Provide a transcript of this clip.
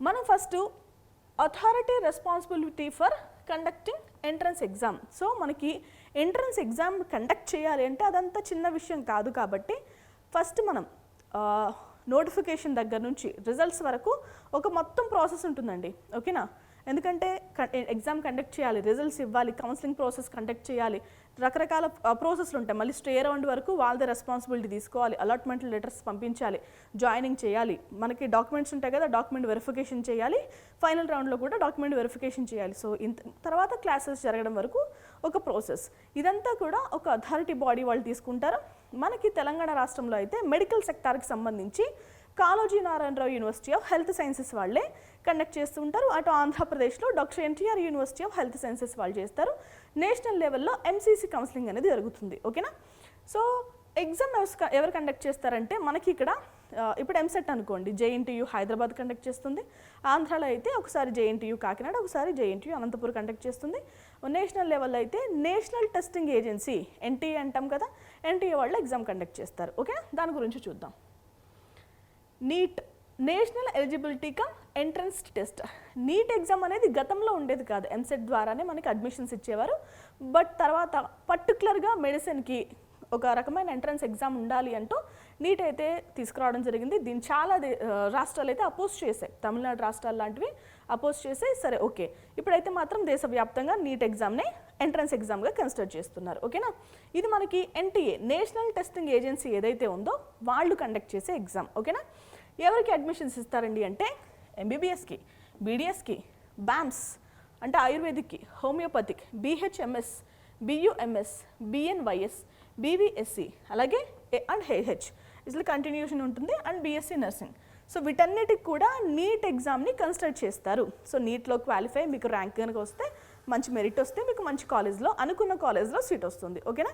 మనం first authority responsibility for conducting entrance exam. So మనకి entrance exam conduct చేయాలి అంటే అదంతా చిన్న విషయం కాదు కాబట్టి ఫస్ట్ మనం నోటిఫికేషన్ దగ్గర నుంచి రిజల్ట్స్ వరకు ఒక మొత్తం ప్రాసెస్ ఉంటుందండి. ఓకేనా? ఎందుకంటే ఎగ్జామ్ కండక్ట్ చేయాలి, రిజల్ట్స్ ఇవ్వాలి, కౌన్సిలింగ్ ప్రాసెస్ కండక్ట్ చేయాలి, రకరకాల ప్రాసెస్లు ఉంటాయి. మళ్ళీ స్టే రౌండ్ వరకు వాళ్ళదే రెస్పాన్సిబిలిటీ తీసుకోవాలి, అలాట్మెంట్ లెటర్స్ పంపించాలి, జాయినింగ్ చేయాలి, మనకి డాక్యుమెంట్స్ ఉంటాయి కదా, డాక్యుమెంట్ వెరిఫికేషన్ చేయాలి, ఫైనల్ రౌండ్లో కూడా డాక్యుమెంట్ వెరిఫికేషన్ చేయాలి. సో తర్వాత క్లాసెస్ జరగడం వరకు ఒక ప్రాసెస్. ఇదంతా కూడా ఒక అథారిటీ బాడీ వాళ్ళు తీసుకుంటారు. మనకి తెలంగాణ రాష్ట్రంలో అయితే మెడికల్ సెక్టార్కి సంబంధించి Kaloji Narayana Rao university of health sciences వాళ్ళే కండక్ట్ చేస్తూ ఉంటారు. అటు ఆంధ్రప్రదేశ్లో doctor NTR university of health sciences వాళ్ళు చేస్తారు. నేషనల్ లెవెల్లో ఎంసీసీ కౌన్సిలింగ్ అనేది జరుగుతుంది. ఓకేనా? సో ఎగ్జామ్ ఎవరు కండక్ట్ చేస్తారంటే మనకి ఇక్కడ ఇప్పుడు ఎంసెట్ అనుకోండి, జేఎన్టీయూ హైదరాబాద్ కండక్ట్ చేస్తుంది. ఆంధ్రాలో అయితే ఒకసారి జేఎన్టీయూ కాకినాడ, ఒకసారి జేఎన్టీయూ అనంతపురం కండక్ట్ చేస్తుంది. నేషనల్ లెవెల్లో అయితే నేషనల్ టెస్టింగ్ ఏజెన్సీ ఎన్టీఏ అంటాం కదా, ఎన్టీఏ వాళ్ళు ఎగ్జామ్ కండక్ట్ చేస్తారు. ఓకే, దాని గురించి చూద్దాం. NEET, national eligibility cum entrance test. NEET exam అనేది గతంలో ఉండేది కాదు, ఎంసెట్ ద్వారానే మనకి అడ్మిషన్స్ ఇచ్చేవారు. బట్ తర్వాత పర్టికులర్గా మెడిసిన్కి ఒక రకమైన ఎంట్రన్స్ ఎగ్జామ్ ఉండాలి అంటూ నీట్ అయితే తీసుకురావడం జరిగింది. దీన్ని చాలా రాష్ట్రాలు అయితే అపోజ్ చేశాయి, తమిళనాడు రాష్ట్రాలు లాంటివి అపోజ్ చేసాయి. సరే ఓకే, ఇప్పుడైతే మాత్రం దేశవ్యాప్తంగా నీట్ ఎగ్జామ్ని ఎంట్రన్స్ ఎగ్జామ్గా కన్సిడర్ చేస్తున్నారు. ఓకేనా? ఇది మనకి ఎన్టీఏ నేషనల్ టెస్టింగ్ ఏజెన్సీ ఏదైతే ఉందో వాళ్ళు కండక్ట్ చేసే ఎగ్జామ్. ఓకేనా? ఎవరికి అడ్మిషన్స్ ఇస్తారండి అంటే ఎంబీబీఎస్కి, బీడీఎస్కి, బ్యామ్స్ అంటే ఆయుర్వేదిక్కి, homeopathic, BHMS, BUMS, BNYS, BVSc, అలాగే అండ్ హెహెచ్ ఇట్లా కంటిన్యూషన్ ఉంటుంది, అండ్ బీఎస్సీ నర్సింగ్. సో వీటన్నిటికి కూడా నీట్ ఎగ్జామ్ని కన్సిడర్ చేస్తారు. సో నీట్లో క్వాలిఫై, మీకు ర్యాంక్ కనుక వస్తే, మంచి మెరిట్ వస్తే మీకు మంచి కాలేజ్లో, అనుకున్న కాలేజ్లో సీట్ వస్తుంది. ఓకేనా?